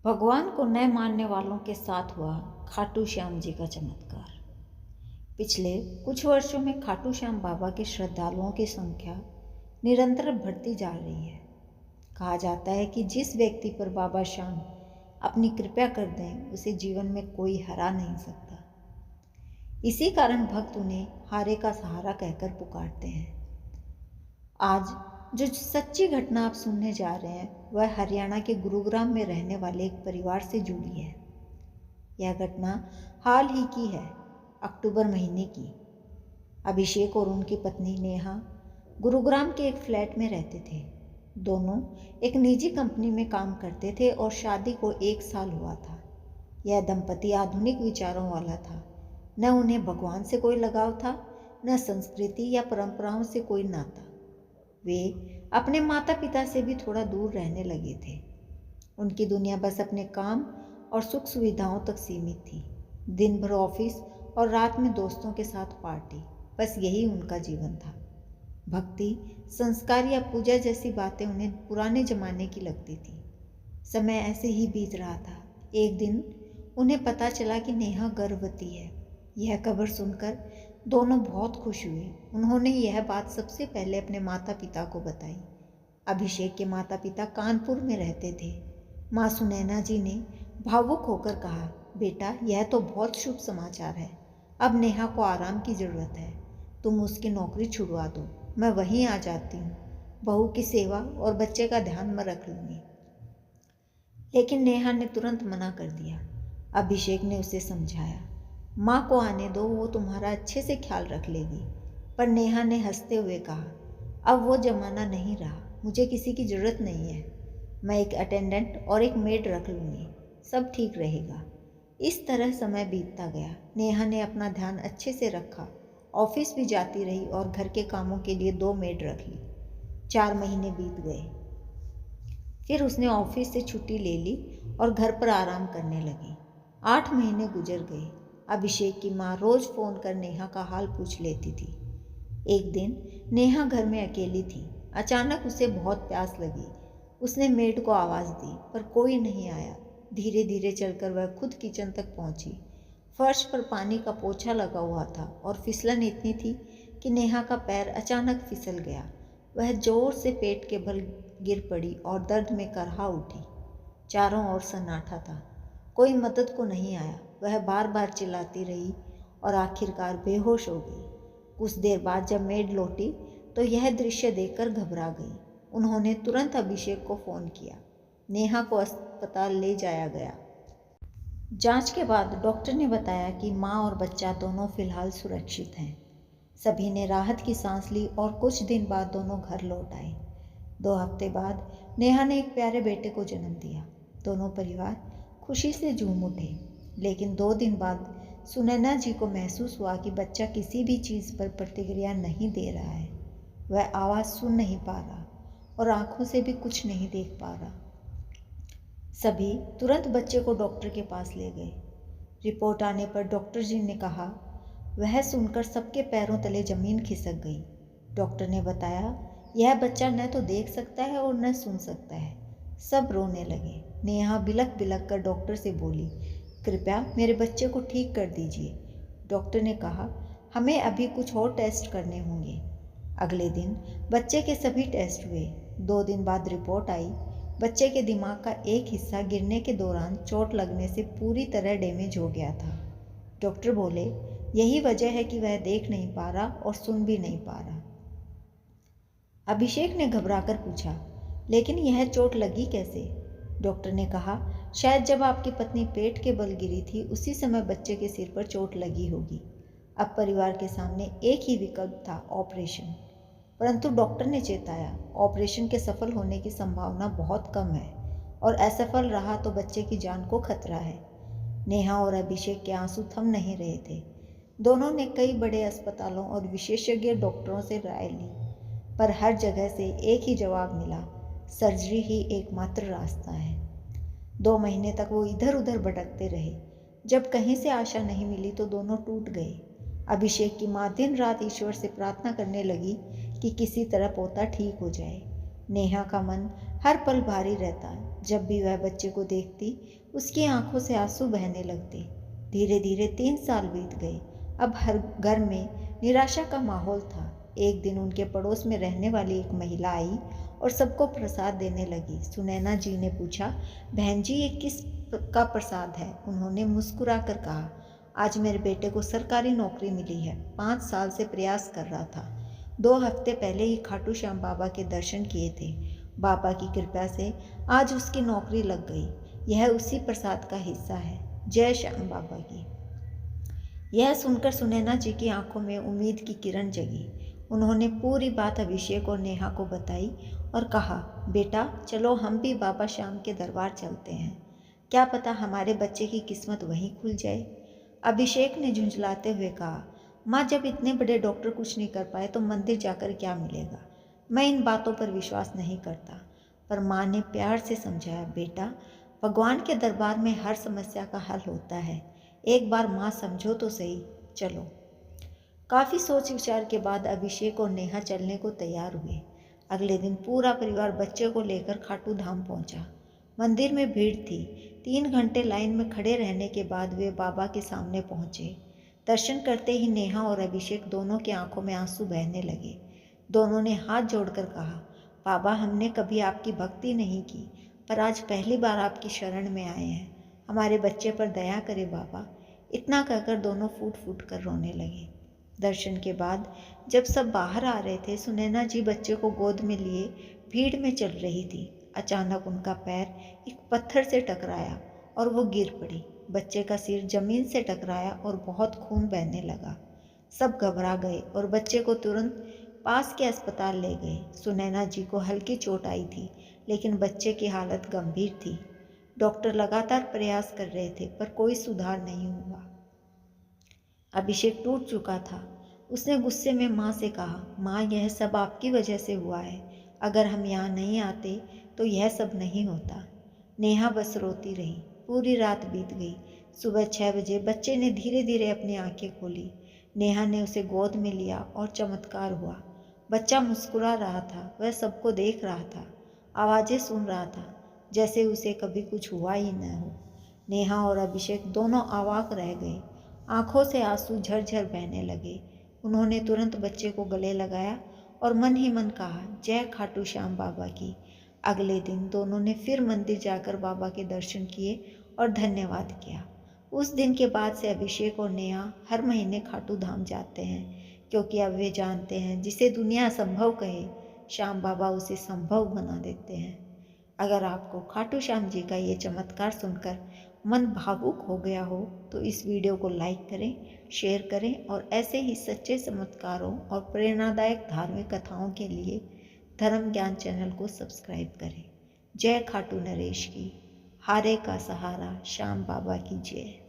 भगवान को न मानने वालों के साथ हुआ खाटू श्याम जी का चमत्कार। पिछले कुछ वर्षों में खाटू श्याम बाबा के श्रद्धालुओं की संख्या निरंतर बढ़ती जा रही है। कहा जाता है कि जिस व्यक्ति पर बाबा श्याम अपनी कृपा कर दें उसे जीवन में कोई हरा नहीं सकता। इसी कारण भक्त उन्हें हारे का सहारा कहकर पुकारते हैं। आज जो सच्ची घटना आप सुनने जा रहे हैं वह हरियाणा के गुरुग्राम में रहने वाले एक परिवार से जुड़ी है। यह घटना हाल ही की है, अक्टूबर महीने की। अभिषेक और उनकी पत्नी नेहा गुरुग्राम के एक फ्लैट में रहते थे। दोनों एक निजी कंपनी में काम करते थे और शादी को 1 साल हुआ था। यह दंपति आधुनिक विचारों वाला था। न उन्हें भगवान से कोई लगाव था, न संस्कृति या परंपराओं से कोई नाता। वे अपने माता पिता से भी थोड़ा दूर रहने लगे थे। उनकी दुनिया बस अपने काम और सुख सुविधाओं तक सीमित थी। दिन भर ऑफिस और रात में दोस्तों के साथ पार्टी, बस यही उनका जीवन था। भक्ति, संस्कार या पूजा जैसी बातें उन्हें पुराने जमाने की लगती थी। समय ऐसे ही बीत रहा था। एक दिन उन्हें पता चला कि नेहा गर्भवती है। यह खबर सुनकर दोनों बहुत खुश हुए। उन्होंने यह बात सबसे पहले अपने माता पिता को बताई। अभिषेक के माता पिता कानपुर में रहते थे। माँ सुनैना जी ने भावुक होकर कहा, बेटा यह तो बहुत शुभ समाचार है। अब नेहा को आराम की ज़रूरत है। तुम उसकी नौकरी छुड़वा दो, मैं वहीं आ जाती हूँ। बहू की सेवा और बच्चे का ध्यान मैं रख लूँगी। लेकिन नेहा ने तुरंत मना कर दिया। अभिषेक ने उसे समझाया, माँ को आने दो, वो तुम्हारा अच्छे से ख्याल रख लेगी। पर नेहा ने हंसते हुए कहा, अब वो ज़माना नहीं रहा, मुझे किसी की ज़रूरत नहीं है। मैं एक अटेंडेंट और एक मेड रख लूँगी, सब ठीक रहेगा। इस तरह समय बीतता गया। नेहा ने अपना ध्यान अच्छे से रखा, ऑफिस भी जाती रही और घर के कामों के लिए 2 मेड रख ली। 4 महीने बीत गए। फिर उसने ऑफिस से छुट्टी ले ली और घर पर आराम करने लगी। 8 महीने गुजर गए। अभिषेक की माँ रोज़ फ़ोन कर नेहा का हाल पूछ लेती थी। एक दिन नेहा घर में अकेली थी। अचानक उसे बहुत प्यास लगी। उसने मेड को आवाज़ दी पर कोई नहीं आया। धीरे धीरे चलकर वह खुद किचन तक पहुंची। फर्श पर पानी का पोछा लगा हुआ था और फिसलन इतनी थी कि नेहा का पैर अचानक फिसल गया। वह जोर से पेट के बल गिर पड़ी और दर्द में करहा उठी। चारों ओर सन्नाटा था, कोई मदद को नहीं आया। वह बार बार चिल्लाती रही और आखिरकार बेहोश हो गई। कुछ देर बाद जब मेड लौटी तो यह दृश्य देखकर घबरा गई। उन्होंने तुरंत अभिषेक को फ़ोन किया। नेहा को अस्पताल ले जाया गया। जांच के बाद डॉक्टर ने बताया कि माँ और बच्चा दोनों फिलहाल सुरक्षित हैं। सभी ने राहत की सांस ली और कुछ दिन बाद दोनों घर लौट आए। 2 हफ्ते बाद नेहा ने एक प्यारे बेटे को जन्म दिया। दोनों परिवार खुशी से झूम उठे। लेकिन 2 दिन बाद सुनैना जी को महसूस हुआ कि बच्चा किसी भी चीज़ पर प्रतिक्रिया नहीं दे रहा है। वह आवाज़ सुन नहीं पा रहा और आंखों से भी कुछ नहीं देख पा रहा। सभी तुरंत बच्चे को डॉक्टर के पास ले गए। रिपोर्ट आने पर डॉक्टर जी ने कहा, वह सुनकर सबके पैरों तले ज़मीन खिसक गई। डॉक्टर ने बताया, यह बच्चा न तो देख सकता है और न सुन सकता है। सब रोने लगे। नेहा बिलख बिलख कर डॉक्टर से बोली, कृपया मेरे बच्चे को ठीक कर दीजिए। डॉक्टर ने कहा, हमें अभी कुछ और टेस्ट करने होंगे। अगले दिन बच्चे के सभी टेस्ट हुए। 2 दिन बाद रिपोर्ट आई। बच्चे के दिमाग का एक हिस्सा गिरने के दौरान चोट लगने से पूरी तरह डैमेज हो गया था। डॉक्टर बोले, यही वजह है कि वह देख नहीं पा रहा और सुन भी नहीं पा रहा। अभिषेक ने घबराकर पूछा, लेकिन यह चोट लगी कैसे? डॉक्टर ने कहा, शायद जब आपकी पत्नी पेट के बल गिरी थी उसी समय बच्चे के सिर पर चोट लगी होगी। अब परिवार के सामने एक ही विकल्प था, ऑपरेशन। परंतु डॉक्टर ने चेताया, ऑपरेशन के सफल होने की संभावना बहुत कम है और असफल रहा तो बच्चे की जान को खतरा है। नेहा और अभिषेक के आंसू थम नहीं रहे थे। दोनों ने कई बड़े अस्पतालों और विशेषज्ञ डॉक्टरों से राय ली, पर हर जगह से एक ही जवाब मिला, सर्जरी ही एकमात्र रास्ता है। 2 महीने तक वो इधर उधर भटकते रहे। जब कहीं से आशा नहीं मिली तो दोनों टूट गए। अभिषेक की माँ दिन रात ईश्वर से प्रार्थना करने लगी कि किसी तरह पोता ठीक हो जाए। नेहा का मन हर पल भारी रहता। जब भी वह बच्चे को देखती, उसकी आंखों से आंसू बहने लगते। धीरे धीरे 3 साल बीत गए। अब हर घर में निराशा का माहौल था। एक दिन उनके पड़ोस में रहने वाली एक महिला आई और सबको प्रसाद देने लगी। सुनैना जी ने पूछा, बहन जी, ये किस का प्रसाद है? उन्होंने मुस्कुरा कर कहा, आज मेरे बेटे को सरकारी नौकरी मिली है। 5 साल से प्रयास कर रहा था। 2 हफ्ते पहले ही खाटू श्याम बाबा के दर्शन किए थे। बाबा की कृपा से आज उसकी नौकरी लग गई। यह उसी प्रसाद का हिस्सा है। जय श्याम बाबा की। यह सुनकर सुनैना जी की आंखों में उम्मीद की किरण जगी। उन्होंने पूरी बात अभिषेक और नेहा को बताई और कहा, बेटा चलो हम भी बाबा श्याम के दरबार चलते हैं। क्या पता हमारे बच्चे की किस्मत वहीं खुल जाए। अभिषेक ने झुंझलाते हुए कहा, माँ, जब इतने बड़े डॉक्टर कुछ नहीं कर पाए तो मंदिर जाकर क्या मिलेगा? मैं इन बातों पर विश्वास नहीं करता। पर माँ ने प्यार से समझाया, बेटा भगवान के दरबार में हर समस्या का हल होता है। एक बार माँ समझो तो सही, चलो। काफ़ी सोच विचार के बाद अभिषेक और नेहा चलने को तैयार हुए। अगले दिन पूरा परिवार बच्चे को लेकर खाटू धाम पहुंचा। मंदिर में भीड़ थी। 3 घंटे लाइन में खड़े रहने के बाद वे बाबा के सामने पहुंचे। दर्शन करते ही नेहा और अभिषेक दोनों की आंखों में आंसू बहने लगे। दोनों ने हाथ जोड़कर कहा, बाबा, हमने कभी आपकी भक्ति नहीं की, पर आज पहली बार आपकी शरण में आए हैं। हमारे बच्चे पर दया करें बाबा। इतना कहकर दोनों फूट फूट कर रोने लगे। दर्शन के बाद जब सब बाहर आ रहे थे, सुनैना जी बच्चे को गोद में लिए भीड़ में चल रही थी। अचानक उनका पैर एक पत्थर से टकराया और वो गिर पड़ी। बच्चे का सिर जमीन से टकराया और बहुत खून बहने लगा। सब घबरा गए और बच्चे को तुरंत पास के अस्पताल ले गए। सुनैना जी को हल्की चोट आई थी, लेकिन बच्चे की हालत गंभीर थी। डॉक्टर लगातार प्रयास कर रहे थे, पर कोई सुधार नहीं हुआ। अभिषेक टूट चुका था। उसने गुस्से में माँ से कहा, माँ, यह सब आपकी वजह से हुआ है। अगर हम यहाँ नहीं आते तो यह सब नहीं होता। नेहा बस रोती रही। पूरी रात बीत गई। सुबह 6 बजे बच्चे ने धीरे धीरे अपनी आंखें खोली। नेहा ने उसे गोद में लिया और चमत्कार हुआ। बच्चा मुस्कुरा रहा था। वह सबको देख रहा था, आवाज़ें सुन रहा था, जैसे उसे कभी कुछ हुआ ही न हो। नेहा और अभिषेक दोनों अवाक रह गए। आंखों से आंसू झरझर बहने लगे। उन्होंने तुरंत बच्चे को गले लगाया और मन ही मन कहा, जय खाटू श्याम बाबा की। अगले दिन दोनों ने फिर मंदिर जाकर बाबा के दर्शन किए और धन्यवाद किया। उस दिन के बाद से अभिषेक और नेहा हर महीने खाटू धाम जाते हैं, क्योंकि अब वे जानते हैं, जिसे दुनिया असंभव कहे, श्याम बाबा उसे संभव बना देते हैं। अगर आपको खाटू श्याम जी का ये चमत्कार सुनकर मन भावुक हो गया हो तो इस वीडियो को लाइक करें, शेयर करें और ऐसे ही सच्चे चमत्कारों और प्रेरणादायक धार्मिक कथाओं के लिए धर्म ज्ञान चैनल को सब्सक्राइब करें। जय खाटू नरेश की। हारे का सहारा श्याम बाबा की जय।